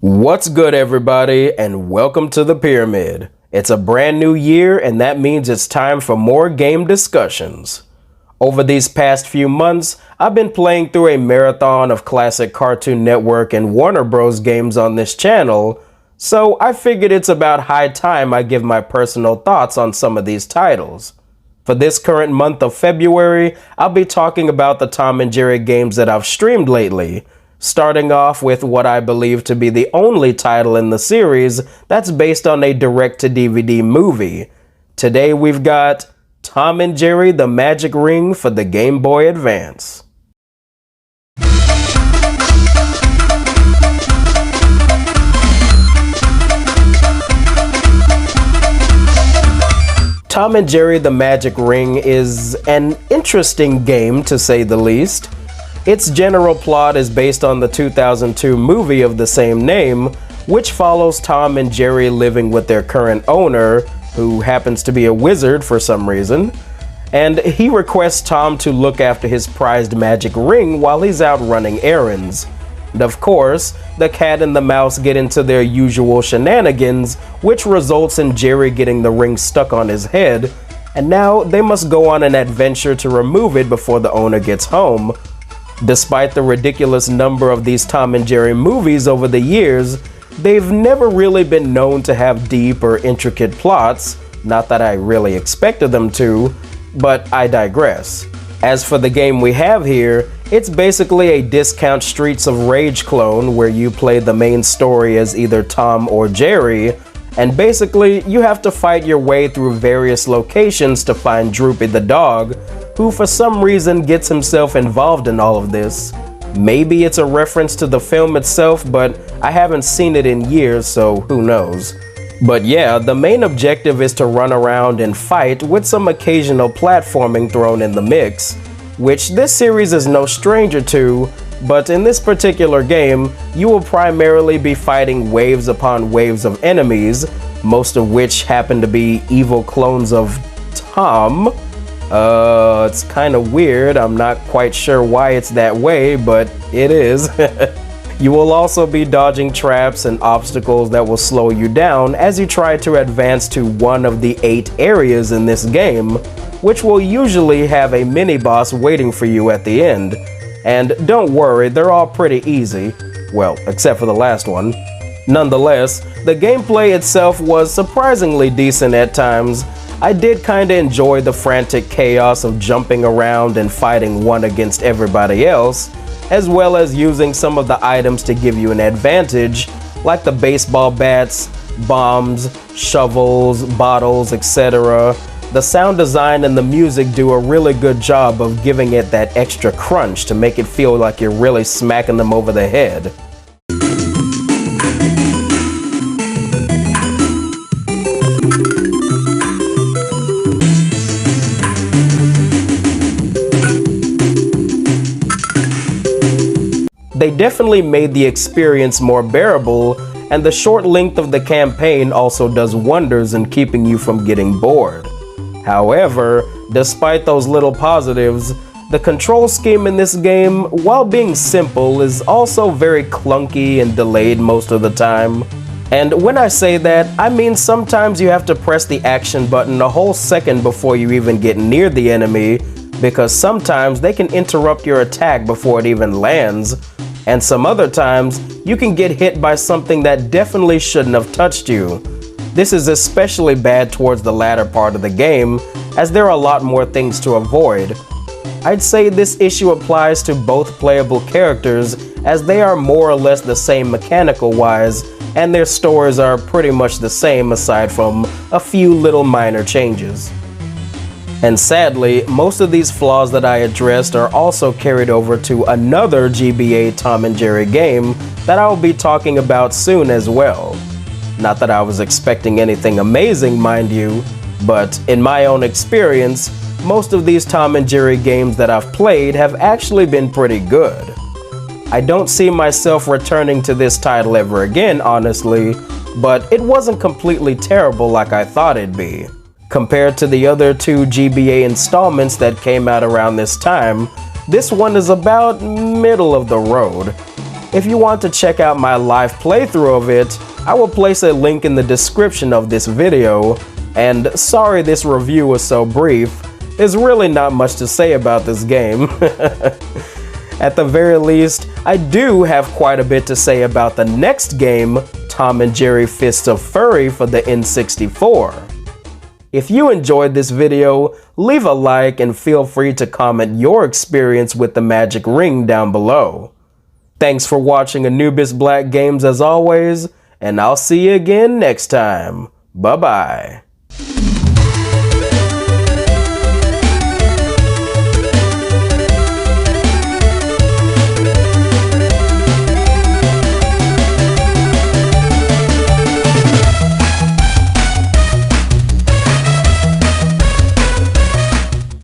What's good, everybody, and welcome to the Pyramid. It's a brand new year, and that means it's time for more game discussions. Over these past few months, I've been playing through a marathon of classic Cartoon Network and Warner Bros. Games on this channel, so I figured it's about high time I give my personal thoughts on some of these titles. For this current month of February, I'll be talking about the Tom and Jerry games that I've streamed lately, starting off with what I believe to be the only title in the series that's based on a direct-to-DVD movie. Today we've got Tom and Jerry: The Magic Ring for the Game Boy Advance. Tom and Jerry: The Magic Ring is an interesting game, to say the least. Its general plot is based on the 2002 movie of the same name, which follows Tom and Jerry living with their current owner, who happens to be a wizard for some reason, and he requests Tom to look after his prized magic ring while he's out running errands. And of course, the cat and the mouse get into their usual shenanigans, which results in Jerry getting the ring stuck on his head, and now they must go on an adventure to remove it before the owner gets home. Despite the ridiculous number of these Tom and Jerry movies over the years, they've never really been known to have deep or intricate plots, not that I really expected them to, but I digress. As for the game we have here, it's basically a discount Streets of Rage clone where you play the main story as either Tom or Jerry, and basically you have to fight your way through various locations to find Droopy the dog, who for some reason gets himself involved in all of this. Maybe it's a reference to the film itself, but I haven't seen it in years, so who knows. But yeah, the main objective is to run around and fight with some occasional platforming thrown in the mix, which this series is no stranger to, but in this particular game, you will primarily be fighting waves upon waves of enemies, most of which happen to be evil clones of Tom. It's kind of weird. I'm not quite sure why it's that way, but it is. You will also be dodging traps and obstacles that will slow you down as you try to advance to one of the 8 areas in this game, which will usually have a mini-boss waiting for you at the end. And don't worry, they're all pretty easy. Well, except for the last one. Nonetheless, the gameplay itself was surprisingly decent at times. I did kinda enjoy the frantic chaos of jumping around and fighting one against everybody else, as well as using some of the items to give you an advantage, like the baseball bats, bombs, shovels, bottles, etc. The sound design and the music do a really good job of giving it that extra crunch to make it feel like you're really smacking them over the head. They definitely made the experience more bearable, and the short length of the campaign also does wonders in keeping you from getting bored. However, despite those little positives, the control scheme in this game, while being simple, is also very clunky and delayed most of the time. And when I say that, I mean sometimes you have to press the action button a whole second before you even get near the enemy, because sometimes they can interrupt your attack before it even lands. And some other times, you can get hit by something that definitely shouldn't have touched you. This is especially bad towards the latter part of the game, as there are a lot more things to avoid. I'd say this issue applies to both playable characters, as they are more or less the same mechanical-wise, and their stories are pretty much the same aside from a few little minor changes. And sadly, most of these flaws that I addressed are also carried over to another GBA Tom and Jerry game that I will be talking about soon as well. Not that I was expecting anything amazing, mind you, but in my own experience, most of these Tom and Jerry games that I've played have actually been pretty good. I don't see myself returning to this title ever again, honestly, but it wasn't completely terrible like I thought it'd be. Compared to the other 2 GBA installments that came out around this time, this one is about middle of the road. If you want to check out my live playthrough of it, I will place a link in the description of this video. And sorry this review was so brief, there's really not much to say about this game. At the very least, I do have quite a bit to say about the next game, Tom and Jerry Fists of Furry for the N64. If you enjoyed this video, leave a like and feel free to comment your experience with the magic ring down below. Thanks for watching Anubis Black Games as always, and I'll see you again next time. Bye-bye.